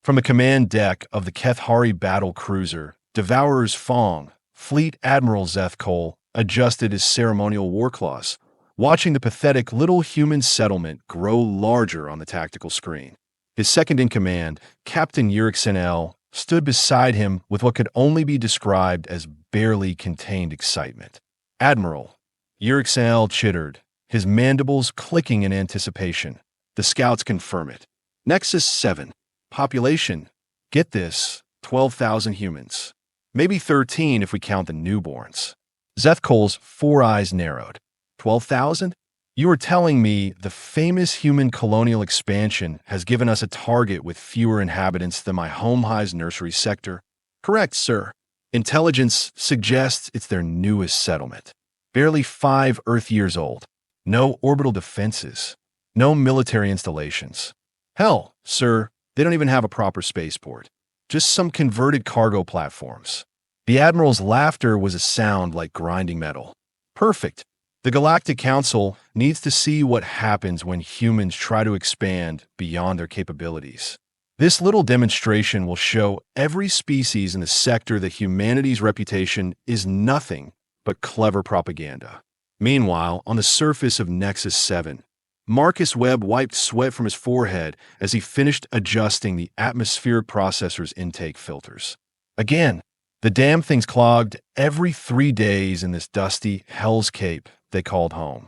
From the command deck of the Kethari battle cruiser, Devourer's Fong, Fleet Admiral Zeth Cole adjusted his ceremonial war claws, watching the pathetic little human settlement grow larger on the tactical screen. His second-in-command, Captain Yuriksen L., stood beside him with what could only be described as barely contained excitement. "Admiral," Yuriksen L. chittered, his mandibles clicking in anticipation. "The scouts confirm it. Nexus 7. Population, get this, 12,000 humans. Maybe 13 if we count the newborns." Zeth Cole's four eyes narrowed. 12,000? You are telling me the famous human colonial expansion has given us a target with fewer inhabitants than my home high's nursery sector? Correct, sir. Intelligence suggests it's their newest settlement. Barely 5 Earth years old. No orbital defenses. No military installations. Hell, sir, they don't even have a proper spaceport. Just some converted cargo platforms. The Admiral's laughter was a sound like grinding metal. Perfect. The Galactic Council needs to see what happens when humans try to expand beyond their capabilities. This little demonstration will show every species in the sector that humanity's reputation is nothing but clever propaganda. Meanwhile, on the surface of Nexus 7, Marcus Webb wiped sweat from his forehead as he finished adjusting the atmospheric processor's intake filters. Again, the damn thing's clogged every 3 days in this dusty Hell's Cape they called home.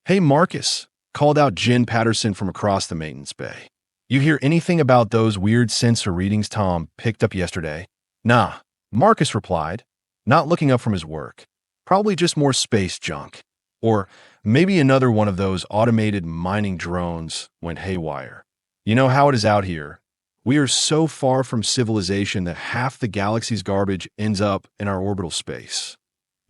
"Hey, Marcus," called out Jen Patterson from across the maintenance bay. "You hear anything about those weird sensor readings Tom picked up yesterday?" "Nah," Marcus replied, not looking up from his work. "Probably just more space junk. Or maybe another one of those automated mining drones went haywire. You know how it is out here. We are so far from civilization that half the galaxy's garbage ends up in our orbital space."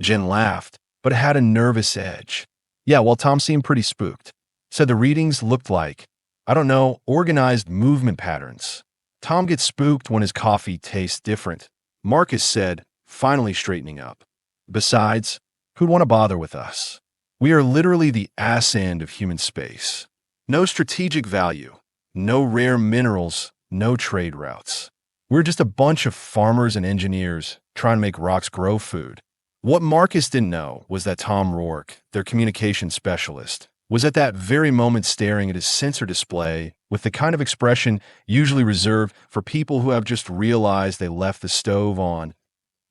Jen laughed, but it had a nervous edge. "Yeah, well, Tom seemed pretty spooked. Said the readings looked like, I don't know, organized movement patterns. Tom gets spooked when his coffee tastes different," Marcus said, finally straightening up. "Besides, who'd want to bother with us? We are literally the ass end of human space. No strategic value, no rare minerals, no trade routes. We're just a bunch of farmers and engineers trying to make rocks grow food." What Marcus didn't know was that Tom Rourke, their communications specialist, was at that very moment staring at his sensor display with the kind of expression usually reserved for people who have just realized they left the stove on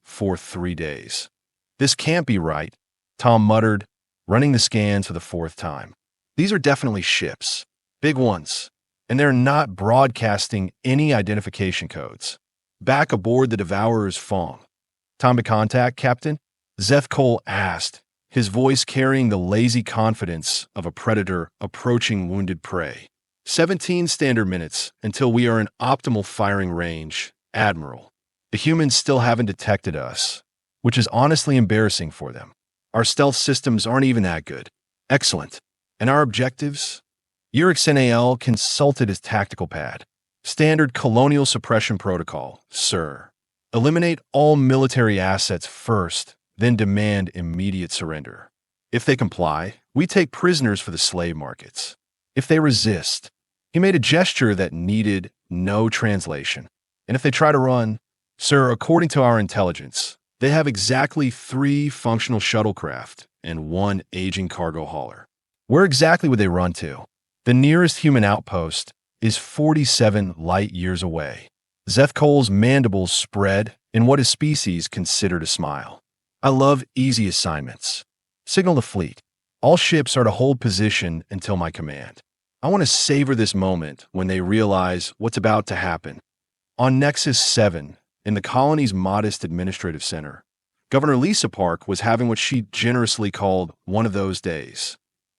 for 3 days. "This can't be right," Tom muttered, running the scans for the 4th time. "These are definitely ships. Big ones. And they're not broadcasting any identification codes. Back aboard the Devourer's Fong." "Time to contact, Captain?" Zeth Cole asked, his voice carrying the lazy confidence of a predator approaching wounded prey. 17 standard minutes until we are in optimal firing range, Admiral. The humans still haven't detected us, which is honestly embarrassing for them. Our stealth systems aren't even that good." "Excellent. And our objectives?" Yuriksen AL consulted his tactical pad. "Standard colonial suppression protocol, sir. Eliminate all military assets first, then demand immediate surrender. If they comply, we take prisoners for the slave markets. If they resist," he made a gesture that needed no translation. "And if they try to run, sir, according to our intelligence, they have exactly 3 functional shuttlecraft and 1 aging cargo hauler. Where exactly would they run to? The nearest human outpost is 47 light years away." Zeth Cole's mandibles spread in what his species considered a smile. "I love easy assignments. Signal the fleet. All ships are to hold position until my command. I want to savor this moment when they realize what's about to happen." On Nexus 7, in the colony's modest administrative center, Governor Lisa Park was having what she generously called one of those days.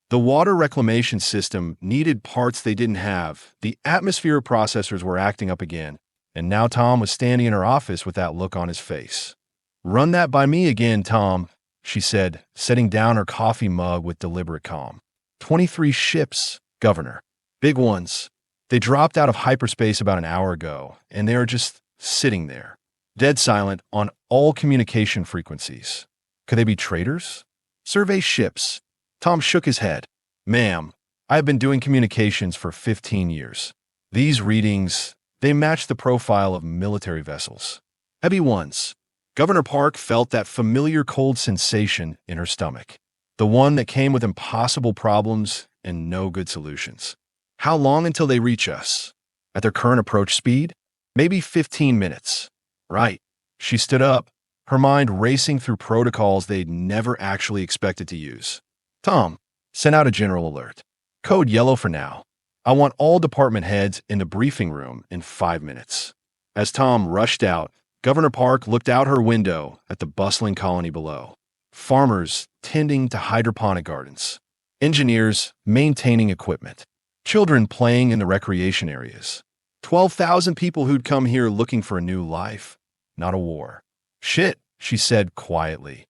The water reclamation system needed parts they didn't have, the atmosphere processors were acting up again, and now Tom was standing in her office with that look on his face. "Run that by me again, Tom," she said, setting down her coffee mug with deliberate calm. 23 ships, Governor. Big ones. They dropped out of hyperspace about an hour ago, and they are just sitting there, dead silent on all communication frequencies. Could they be traitors? Survey ships. Tom shook his head. "Ma'am, I have been doing communications for 15 years. These readings, They matched the profile of military vessels. Heavy ones. Governor Park felt that familiar cold sensation in her stomach. The one that came with impossible problems and no good solutions. How long until they reach us? At their current approach speed? Maybe 15 minutes. Right. She stood up, her mind racing through protocols they'd never actually expected to use. Tom, send out a general alert. Code yellow for now. I want all department heads in the briefing room in 5 minutes. As Tom rushed out, Governor Park looked out her window at the bustling colony below. Farmers tending to hydroponic gardens. Engineers maintaining equipment. Children playing in the recreation areas. 12,000 people who'd come here looking for a new life, not a war. Shit, she said quietly.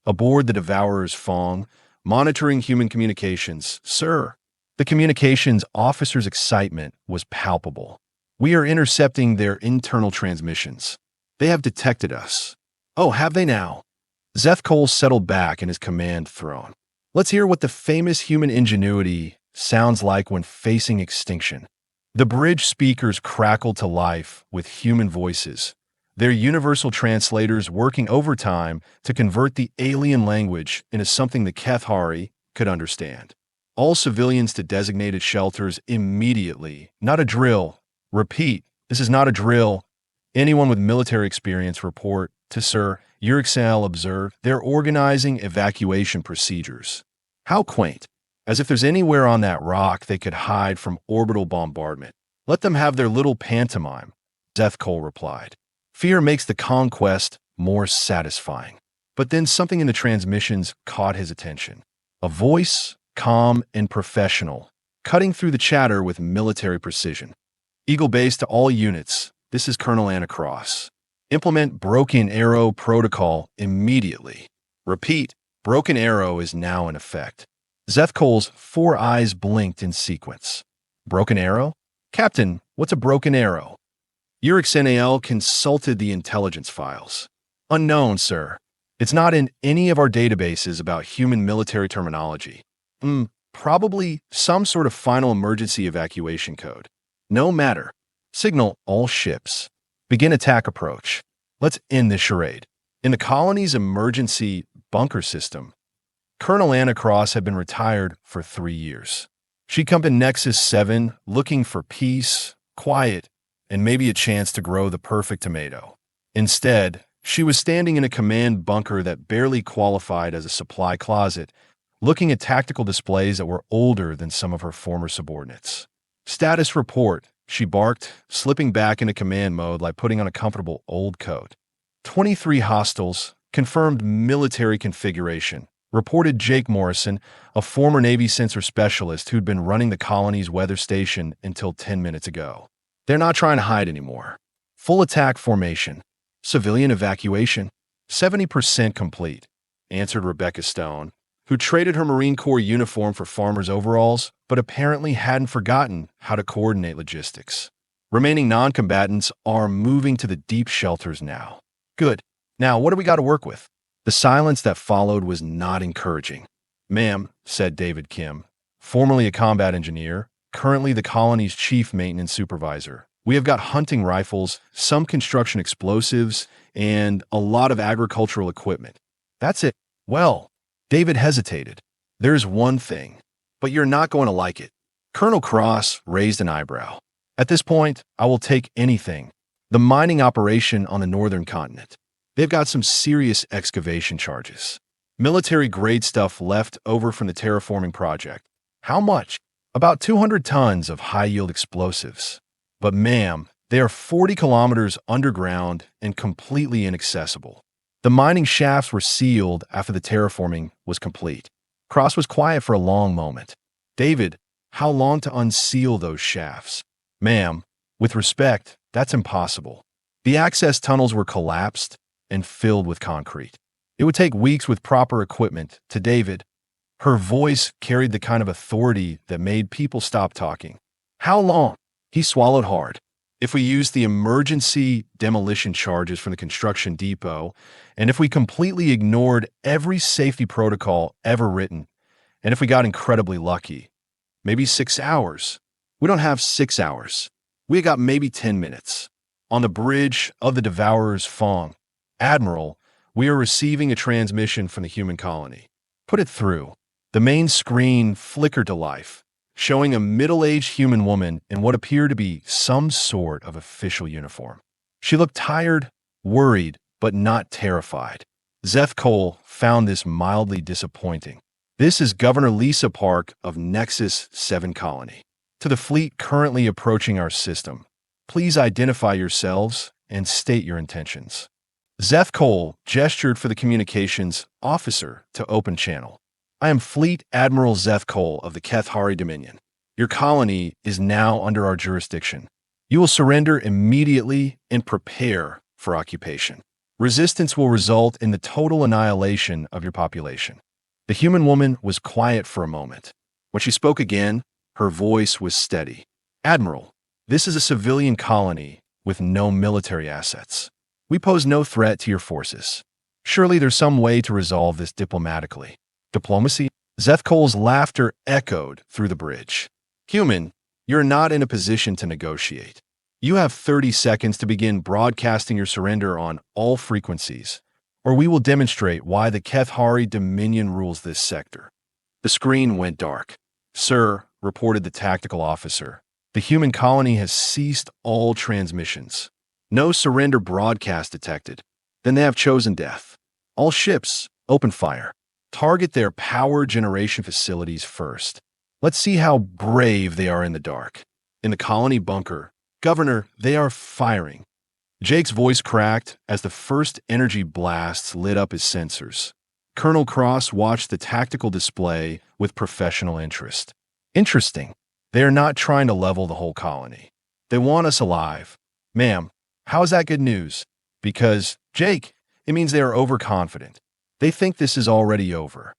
Aboard the Devourer's Fong, monitoring human communications. Sir, the communications officer's excitement was palpable. We are intercepting their internal transmissions. They have detected us. Oh, have they now? Zeth Cole settled back in his command throne. Let's hear what the famous human ingenuity sounds like when facing extinction. The bridge speakers crackled to life with human voices, their universal translators working overtime to convert the alien language into something the Kethari could understand. All civilians to designated shelters immediately. Not a drill. Repeat, this is not a drill. Anyone with military experience report to Sir Urixel observed they're organizing evacuation procedures. How quaint. As if there's anywhere on that rock they could hide from orbital bombardment. Let them have their little pantomime, Zeth Cole replied. Fear makes the conquest more satisfying. But then something in the transmissions caught his attention. A voice, calm and professional, cutting through the chatter with military precision. Eagle Base to all units. This is Colonel Anacross. Implement Broken Arrow protocol immediately. Repeat, Broken Arrow is now in effect. Zeth Cole's 4 eyes blinked in sequence. Broken Arrow? Captain, what's a Broken Arrow? Urix consulted the intelligence files. Unknown, sir. It's not in any of our databases about human military terminology. Probably some sort of final emergency evacuation code. No matter. Signal all ships. Begin attack approach. Let's end this charade. In the colony's emergency bunker system, Colonel Anacross had been retired for 3 years. She'd come to Nexus 7 looking for peace, quiet, and maybe a chance to grow the perfect tomato. Instead, she was standing in a command bunker that barely qualified as a supply closet, looking at tactical displays that were older than some of her former subordinates. Status report, she barked, slipping back into command mode like putting on a comfortable old coat. 23 hostiles, confirmed military configuration, reported Jake Morrison, a former Navy sensor specialist who'd been running the colony's weather station until 10 minutes ago. They're not trying to hide anymore. Full attack formation. Civilian evacuation. 70% complete, answered Rebecca Stone, who traded her Marine Corps uniform for farmer's overalls, but apparently hadn't forgotten how to coordinate logistics. Remaining non-combatants are moving to the deep shelters now. Good. Now, what do we got to work with? The silence that followed was not encouraging. Ma'am, said David Kim, formerly a combat engineer, currently the colony's chief maintenance supervisor. We have got hunting rifles, some construction explosives, and a lot of agricultural equipment. That's it. Well, David hesitated. There's one thing, but you're not going to like it. Colonel Cross raised an eyebrow. At this point, I will take anything. The mining operation on the northern continent. They've got some serious excavation charges. Military-grade stuff left over from the terraforming project. How much? About 200 tons of high-yield explosives. But ma'am, they are 40 kilometers underground and completely inaccessible. The mining shafts were sealed after the terraforming was complete. Cross was quiet for a long moment. David, how long to unseal those shafts? Ma'am, with respect, that's impossible. The access tunnels were collapsed and filled with concrete. It would take weeks with proper equipment. To David, her voice carried the kind of authority that made people stop talking. How long? He swallowed hard. If we used the emergency demolition charges from the construction depot, and if we completely ignored every safety protocol ever written, and if we got incredibly lucky, maybe 6 hours. We don't have 6 hours. We got maybe 10 minutes. On the bridge of the Devourer's Fong, Admiral, we are receiving a transmission from the human colony. Put it through. The main screen flickered to life, showing a middle-aged human woman in what appeared to be some sort of official uniform. She looked tired, worried, but not terrified. Zeth Cole found this mildly disappointing. This is Governor Lisa Park of Nexus 7 Colony. To the fleet currently approaching our system, please identify yourselves and state your intentions. Zeth Cole gestured for the communications officer to open channel. I am Fleet Admiral Zeth Cole of the Kethari Dominion. Your colony is now under our jurisdiction. You will surrender immediately and prepare for occupation. Resistance will result in the total annihilation of your population. The human woman was quiet for a moment. When she spoke again, her voice was steady. Admiral, this is a civilian colony with no military assets. We pose no threat to your forces. Surely there's some way to resolve this diplomatically. Diplomacy? Zeth Cole's laughter echoed through the bridge. Human, you're not in a position to negotiate. You have 30 seconds to begin broadcasting your surrender on all frequencies, or we will demonstrate why the Kethari Dominion rules this sector. The screen went dark. Sir, reported the tactical officer, the human colony has ceased all transmissions. No surrender broadcast detected. Then they have chosen death. All ships, open fire. Target their power generation facilities first. Let's see how brave they are in the dark. In the colony bunker, Governor, they are firing. Jake's voice cracked as the first energy blasts lit up his sensors. Colonel Cross watched the tactical display with professional interest. Interesting. They are not trying to level the whole colony. They want us alive. Ma'am, how is that good news? Because, Jake, it means they are overconfident. They think this is already over.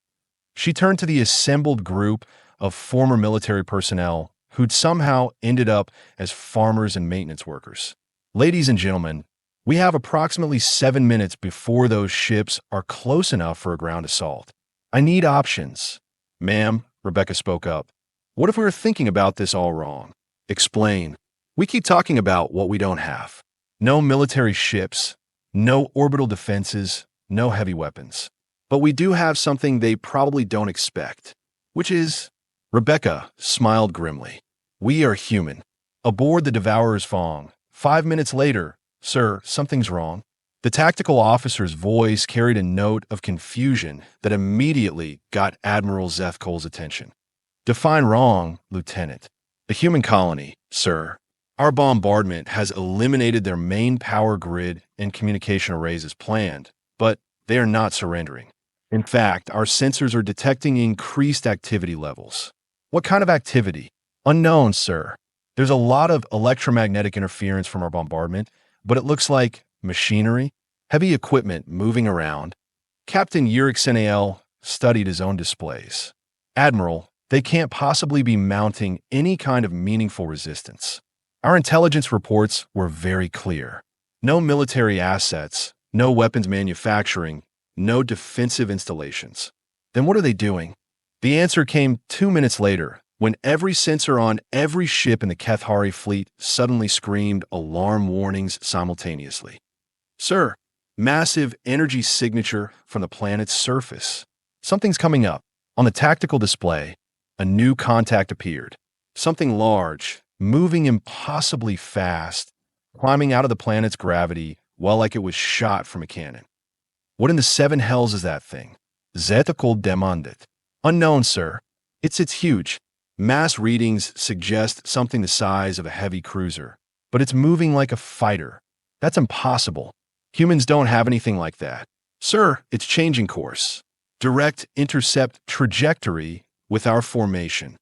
She turned to the assembled group of former military personnel who'd somehow ended up as farmers and maintenance workers. Ladies and gentlemen, we have approximately 7 minutes before those ships are close enough for a ground assault. I need options. Ma'am, Rebecca spoke up. What if we were thinking about this all wrong? Explain. We keep talking about what we don't have. No military ships, no orbital defenses, no heavy weapons. But we do have something they probably don't expect, which is... Rebecca smiled grimly. We are human. Aboard the Devourer's Fong. 5 minutes later, sir, something's wrong. The tactical officer's voice carried a note of confusion that immediately got Admiral Zeth Cole's attention. Define wrong, Lieutenant. The human colony, sir. Our bombardment has eliminated their main power grid and communication arrays as planned, but they are not surrendering. In fact, our sensors are detecting increased activity levels. What kind of activity? Unknown, sir. There's a lot of electromagnetic interference from our bombardment, but it looks like machinery, heavy equipment moving around. Captain Uric studied his own displays. Admiral, they can't possibly be mounting any kind of meaningful resistance. Our intelligence reports were very clear. No military assets, no weapons manufacturing, no defensive installations. Then what are they doing? The answer came 2 minutes later, when every sensor on every ship in the Kethari fleet suddenly screamed alarm warnings simultaneously. Sir, massive energy signature from the planet's surface. Something's coming up. On the tactical display, a new contact appeared. Something large, moving impossibly fast, climbing out of the planet's gravity, well like it was shot from a cannon. What in the seven hells is that thing? Zeth Cole demanded. Unknown, sir. It's huge. Mass readings suggest something the size of a heavy cruiser, but it's moving like a fighter. That's impossible. Humans don't have anything like that. Sir, it's changing course. Direct intercept trajectory with our formation.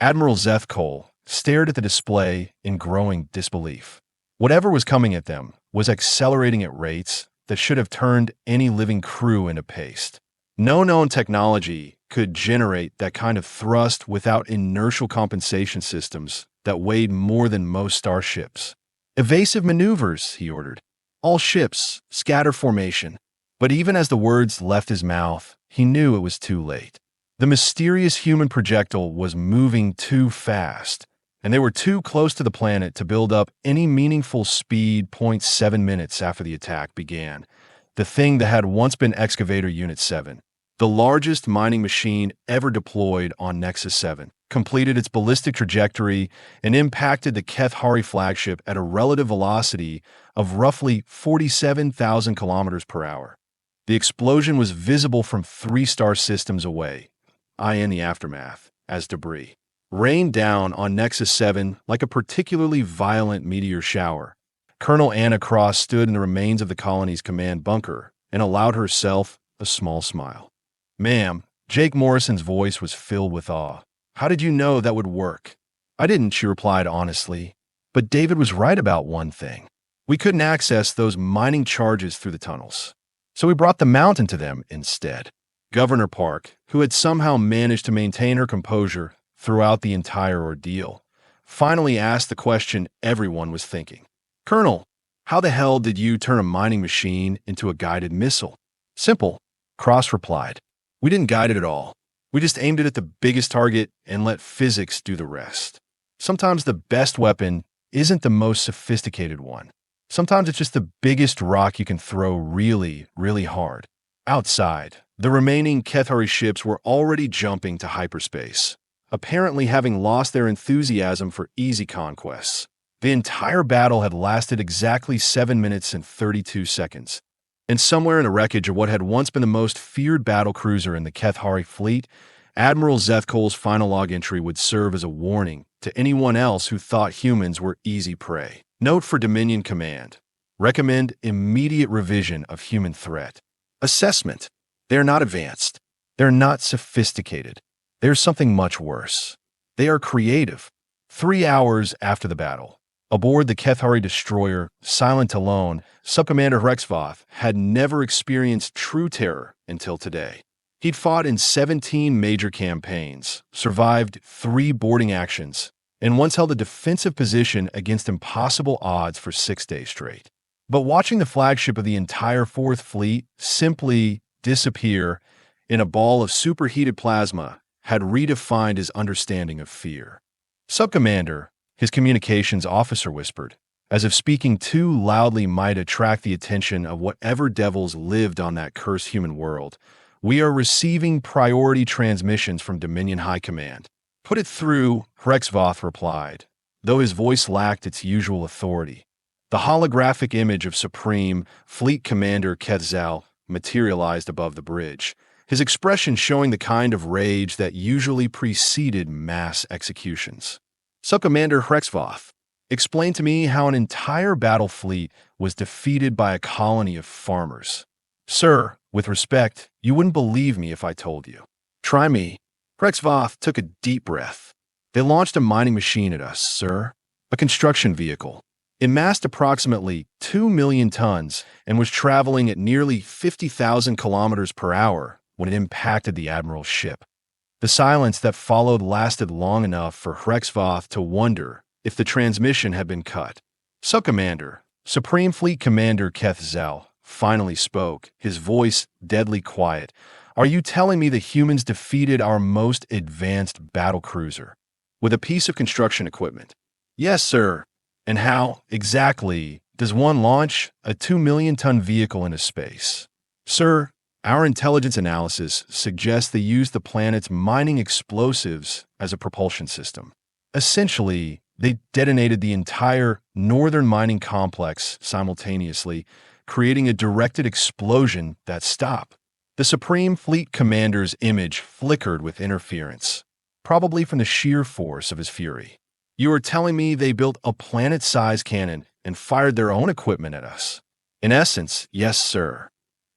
Admiral Zeth Cole stared at the display in growing disbelief. Whatever was coming at them was accelerating at rates that should have turned any living crew into paste. No known technology could generate that kind of thrust without inertial compensation systems that weighed more than most starships. Evasive maneuvers, he ordered. All ships, scatter formation. But even as the words left his mouth, he knew it was too late. The mysterious human projectile was moving too fast, and they were too close to the planet to build up any meaningful speed. 0.7 minutes after the attack began, the thing that had once been Excavator Unit 7, the largest mining machine ever deployed on Nexus 7, completed its ballistic trajectory and impacted the Keth Hari flagship at a relative velocity of roughly 47,000 kilometers per hour. The explosion was visible from 3-star systems away, in the aftermath, as debris rained down on Nexus 7 like a particularly violent meteor shower. Colonel Anna Cross stood in the remains of the colony's command bunker and allowed herself a small smile. "Ma'am," Jake Morrison's voice was filled with awe. "How did you know that would work?" "I didn't," she replied honestly. "But David was right about one thing. We couldn't access those mining charges through the tunnels. So we brought the mountain to them instead." Governor Park, who had somehow managed to maintain her composure throughout the entire ordeal, finally asked the question everyone was thinking. "Colonel, how the hell did you turn a mining machine into a guided missile?" "Simple," Cross replied. "We didn't guide it at all. We just aimed it at the biggest target and let physics do the rest. Sometimes the best weapon isn't the most sophisticated one. Sometimes it's just the biggest rock you can throw really, really hard." Outside, the remaining Kethari ships were already jumping to hyperspace, apparently having lost their enthusiasm for easy conquests. The entire battle had lasted exactly 7 minutes and 32 seconds. And somewhere in the wreckage of what had once been the most feared battlecruiser in the Keth Hari fleet, Admiral Zethkol's final log entry would serve as a warning to anyone else who thought humans were easy prey. Note for Dominion Command: recommend immediate revision of human threat. Assessment: they are not advanced. They're not sophisticated. There's something much worse. They are creative. 3 hours after the battle, aboard the Keth Hari destroyer, Silent Alone, Subcommander Hrexvoth had never experienced true terror until today. He'd fought in 17 major campaigns, survived 3 boarding actions, and once held a defensive position against impossible odds for 6 days straight. But watching the flagship of the entire 4th Fleet simply disappear in a ball of superheated plasma had redefined his understanding of fear. "Subcommander," his communications officer whispered, as if speaking too loudly might attract the attention of whatever devils lived on that cursed human world, "we are receiving priority transmissions from Dominion High Command." "Put it through," Hrexvoth replied, though his voice lacked its usual authority. The holographic image of Supreme Fleet Commander Quetzal materialized above the bridge, his expression showing the kind of rage that usually preceded mass executions. "Subcommander Hrexvoth, explain to me how an entire battle fleet was defeated by a colony of farmers." "Sir, with respect, you wouldn't believe me if I told you." "Try me." Hrexvoth took a deep breath. "They launched a mining machine at us, sir. A construction vehicle. It massed approximately 2 million tons and was traveling at nearly 50,000 kilometers per hour when it impacted the Admiral's ship." The silence that followed lasted long enough for Hrexvoth to wonder if the transmission had been cut. "Subcommander," Supreme Fleet Commander Quetzal finally spoke, his voice deadly quiet. "Are you telling me that humans defeated our most advanced battlecruiser with a piece of construction equipment?" "Yes, sir." "And how, exactly, does one launch a 2 million ton vehicle into space?" "Sir, our intelligence analysis suggests they used the planet's mining explosives as a propulsion system. Essentially, they detonated the entire northern mining complex simultaneously, creating a directed explosion that stopped." The Supreme Fleet Commander's image flickered with interference, probably from the sheer force of his fury. "You are telling me they built a planet-sized cannon and fired their own equipment at us?" "In essence, yes, sir."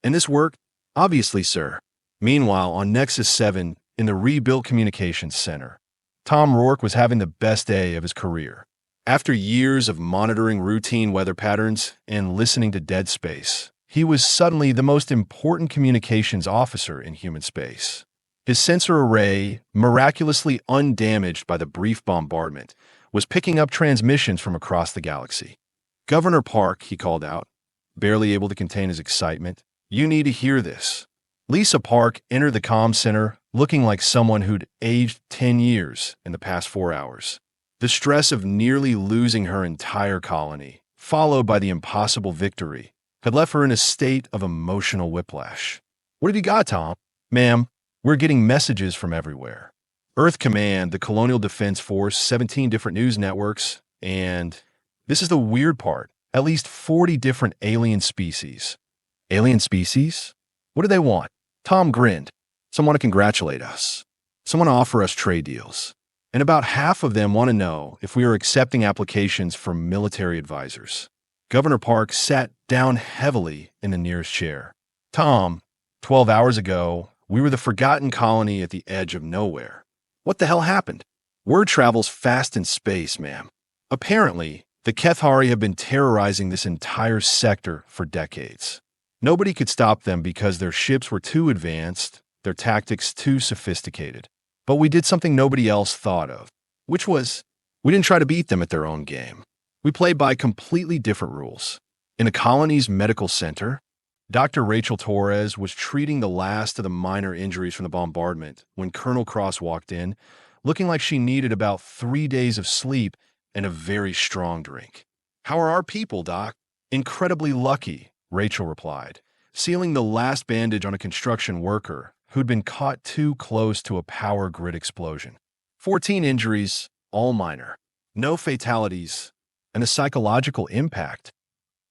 "And this worked?" "Obviously, sir." Meanwhile, on Nexus 7, in the rebuilt communications center, Tom Rourke was having the best day of his career. After years of monitoring routine weather patterns and listening to dead space, he was suddenly the most important communications officer in human space. His sensor array, miraculously undamaged by the brief bombardment, was picking up transmissions from across the galaxy. "Governor Park," he called out, barely able to contain his excitement, "you need to hear this." Lisa Park entered the comm center looking like someone who'd aged 10 years in the past 4 hours. The stress of nearly losing her entire colony, followed by the impossible victory, had left her in a state of emotional whiplash. "What have you got, Tom?" "Ma'am, we're getting messages from everywhere. Earth Command, the Colonial Defense Force, 17 different news networks, and this is the weird part, at least 40 different alien species." "Alien species? What do they want?" Tom grinned. "Some want to congratulate us. Some want to offer us trade deals. And about half of them want to know if we are accepting applications from military advisors." Governor Park sat down heavily in the nearest chair. "Tom, 12 hours ago, we were the forgotten colony at the edge of nowhere. What the hell happened?" "Word travels fast in space, ma'am. Apparently, the Kethari have been terrorizing this entire sector for decades. Nobody could stop them because their ships were too advanced, their tactics too sophisticated. But we did something nobody else thought of, which was, we didn't try to beat them at their own game. We played by completely different rules. In the colony's medical center, Dr. Rachel Torres was treating the last of the minor injuries from the bombardment when Colonel Cross walked in, looking like she needed about 3 days of sleep and a very strong drink. "How are our people, Doc?" "Incredibly lucky," Rachel replied, sealing the last bandage on a construction worker who'd been caught too close to a power grid explosion. 14 injuries, all minor. No fatalities, and a psychological impact.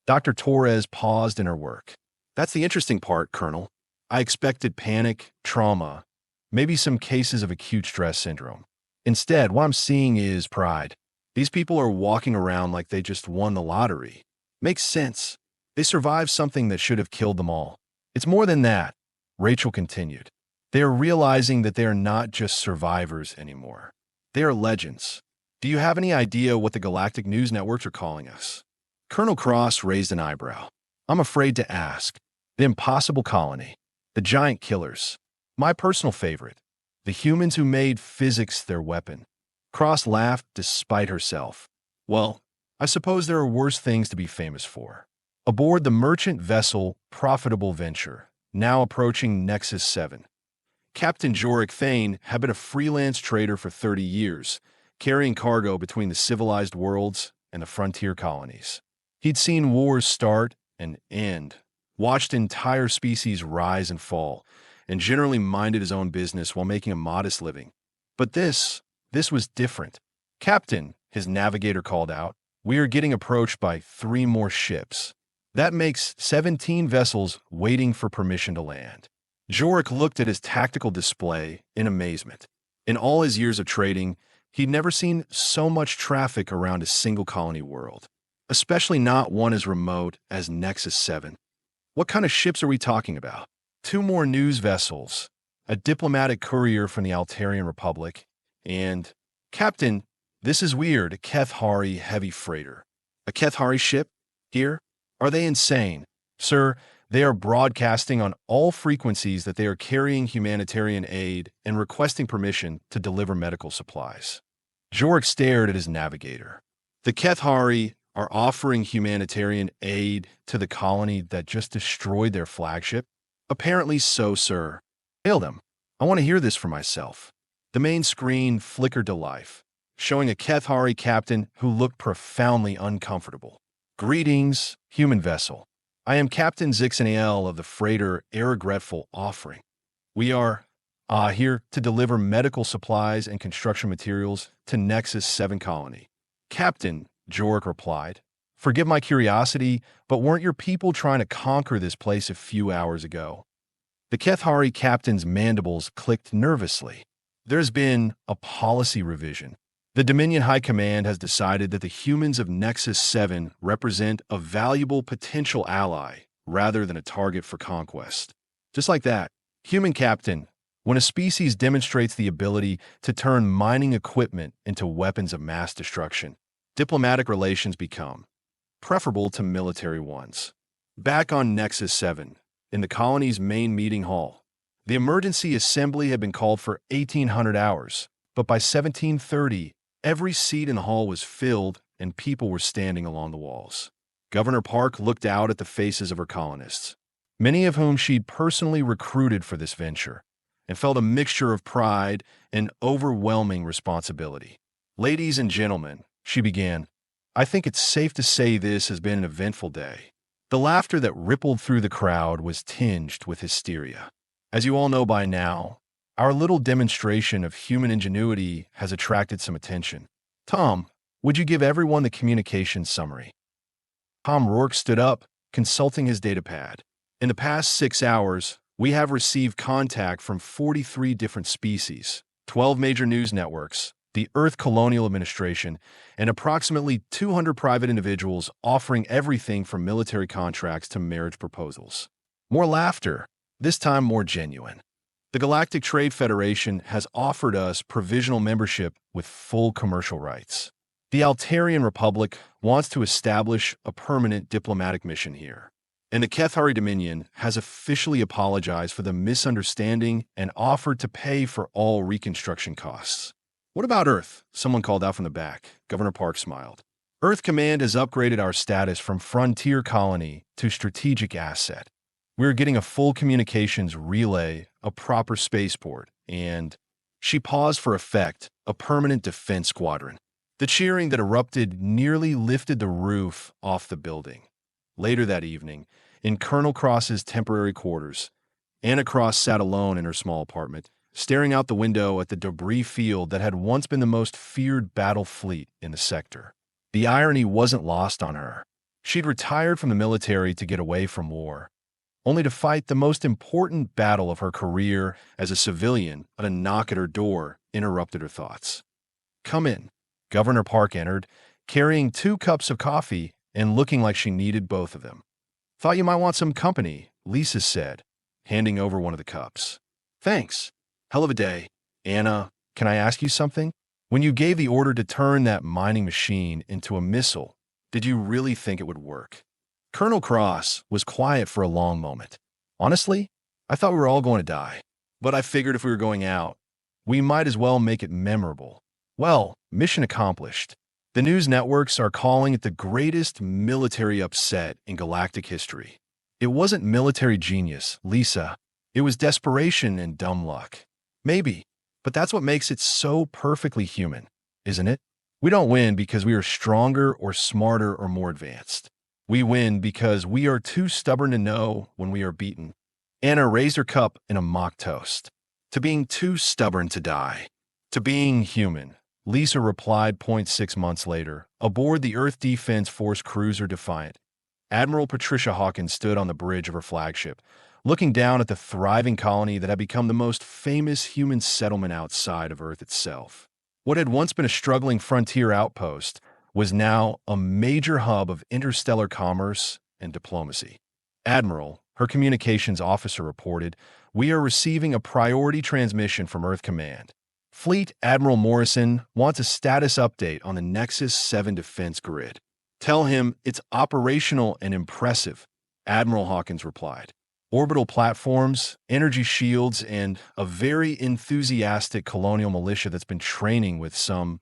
Dr. Torres paused in her work. "That's the interesting part, Colonel. I expected panic, trauma, maybe some cases of acute stress syndrome. Instead, what I'm seeing is pride. These people are walking around like they just won the lottery. Makes sense. They survived something that should have killed them all. It's more than that," Rachel continued. "They are realizing that they are not just survivors anymore. They are legends. Do you have any idea what the Galactic news networks are calling us?" Colonel Cross raised an eyebrow. "I'm afraid to ask. The impossible colony. The giant killers. My personal favorite. The humans who made physics their weapon." Cross laughed despite herself. "Well, I suppose there are worse things to be famous for." Aboard the merchant vessel Profitable Venture, now approaching Nexus 7, Captain Jorik Thane had been a freelance trader for 30 years, carrying cargo between the civilized worlds and the frontier colonies. He'd seen wars start and end, watched entire species rise and fall, and generally minded his own business while making a modest living. But this was different. "Captain," his navigator called out, "we are getting approached by 3 more ships. That makes 17 vessels waiting for permission to land." Jorik looked at his tactical display in amazement. In all his years of trading, he'd never seen so much traffic around a single colony world, especially not one as remote as Nexus 7. "What kind of ships are we talking about?" 2 more news vessels, a diplomatic courier from the Altarian Republic, and, "Captain, this is weird, a Kethari heavy freighter." "A Kethari ship? Here? Are they insane?" "Sir, they are broadcasting on all frequencies that they are carrying humanitarian aid and requesting permission to deliver medical supplies." Jorik stared at his navigator. "The Kethari are offering humanitarian aid to the colony that just destroyed their flagship?" "Apparently so, sir." "Hail them. I want to hear this for myself." The main screen flickered to life, showing a Kethari captain who looked profoundly uncomfortable. "Greetings, human vessel. I am Captain Zixanael of the freighter Regretful Offering. We are here to deliver medical supplies and construction materials to Nexus 7 colony." "Captain," Jorik replied, "forgive my curiosity, but weren't your people trying to conquer this place a few hours ago?" The Kethari captain's mandibles clicked nervously. "There's been a policy revision. The Dominion High Command has decided that the humans of Nexus 7 represent a valuable potential ally rather than a target for conquest." Just like that, "Human captain, when a species demonstrates the ability to turn mining equipment into weapons of mass destruction, diplomatic relations become preferable to military ones." Back on Nexus 7, in the colony's main meeting hall, the emergency assembly had been called for 1800 hours, but by 1730, every seat in the hall was filled and people were standing along the walls. Governor Park looked out at the faces of her colonists, many of whom she'd personally recruited for this venture, and felt a mixture of pride and overwhelming responsibility. Ladies and gentlemen, she began, I think it's safe to say this has been an eventful day. The laughter that rippled through the crowd was tinged with hysteria. As you all know by now, our little demonstration of human ingenuity has attracted some attention. Tom, would you give everyone the communication summary? Tom Rourke stood up, consulting his datapad. In the past 6 hours, we have received contact from 43 different species, 12 major news networks, the Earth Colonial Administration, and approximately 200 private individuals offering everything from military contracts to marriage proposals. More laughter, this time more genuine. The Galactic Trade Federation has offered us provisional membership with full commercial rights. The Altarian Republic wants to establish a permanent diplomatic mission here. And the Kethari Dominion has officially apologized for the misunderstanding and offered to pay for all reconstruction costs. What about Earth? Someone called out from the back. Governor Park smiled. Earth Command has upgraded our status from frontier colony to strategic asset. We're getting a full communications relay, a proper spaceport, and, she paused for effect, a permanent defense squadron. The cheering that erupted nearly lifted the roof off the building. Later that evening, in Colonel Cross's temporary quarters, Anna Cross sat alone in her small apartment, staring out the window at the debris field that had once been the most feared battle fleet in the sector. The irony wasn't lost on her. She'd retired from the military to get away from war, only to fight the most important battle of her career as a civilian, but a knock at her door interrupted her thoughts. Come in. Governor Park entered, carrying 2 cups of coffee and looking like she needed both of them. Thought you might want some company, Lisa said, handing over one of the cups. Thanks. Hell of a day. Anna, can I ask you something? When you gave the order to turn that mining machine into a missile, did you really think it would work? Colonel Cross was quiet for a long moment. Honestly, I thought we were all going to die. But I figured if we were going out, we might as well make it memorable. Well, mission accomplished. The news networks are calling it the greatest military upset in galactic history. It wasn't military genius, Lisa. It was desperation and dumb luck. Maybe, but that's what makes it so perfectly human, isn't it? We don't win because we are stronger or smarter or more advanced. We win because we are too stubborn to know when we are beaten. Anna raised her cup in a mock toast. To being too stubborn to die. To being human. Lisa replied 0.6 months later, aboard the Earth Defense Force cruiser Defiant. Admiral Patricia Hawkins stood on the bridge of her flagship, looking down at the thriving colony that had become the most famous human settlement outside of Earth itself. What had once been a struggling frontier outpost was now a major hub of interstellar commerce and diplomacy. Admiral, her communications officer reported, we are receiving a priority transmission from Earth Command. Fleet Admiral Morrison wants a status update on the Nexus 7 defense grid. Tell him it's operational and impressive, Admiral Hawkins replied. Orbital platforms, energy shields, and a very enthusiastic colonial militia that's been training with some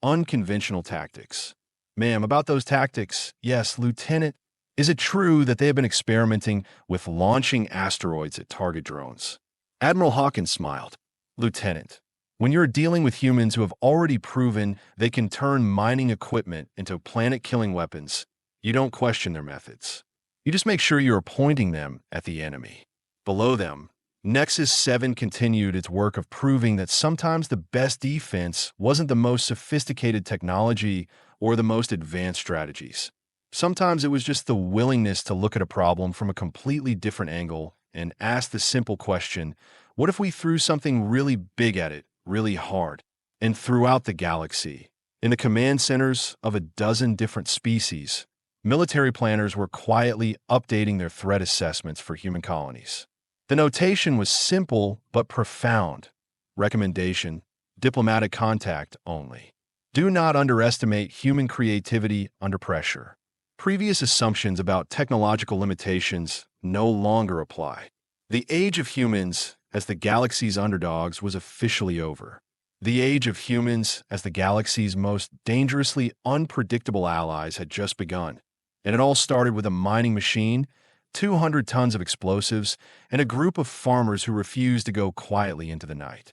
unconventional tactics. Ma'am, about those tactics, yes, Lieutenant, is it true that they have been experimenting with launching asteroids at target drones? Admiral Hawkins smiled. Lieutenant, when you're dealing with humans who have already proven they can turn mining equipment into planet-killing weapons, you don't question their methods. You just make sure you are pointing them at the enemy. Below them, Nexus 7 continued its work of proving that sometimes the best defense wasn't the most sophisticated technology or the most advanced strategies. Sometimes it was just the willingness to look at a problem from a completely different angle and ask the simple question, what if we threw something really big at it, really hard? And throughout the galaxy, in the command centers of a dozen different species, military planners were quietly updating their threat assessments for human colonies. The notation was simple but profound. Recommendation: diplomatic contact only. Do not underestimate human creativity under pressure. Previous assumptions about technological limitations no longer apply. The age of humans as the galaxy's underdogs was officially over. The age of humans as the galaxy's most dangerously unpredictable allies had just begun. And it all started with a mining machine, 200 tons of explosives, and a group of farmers who refused to go quietly into the night.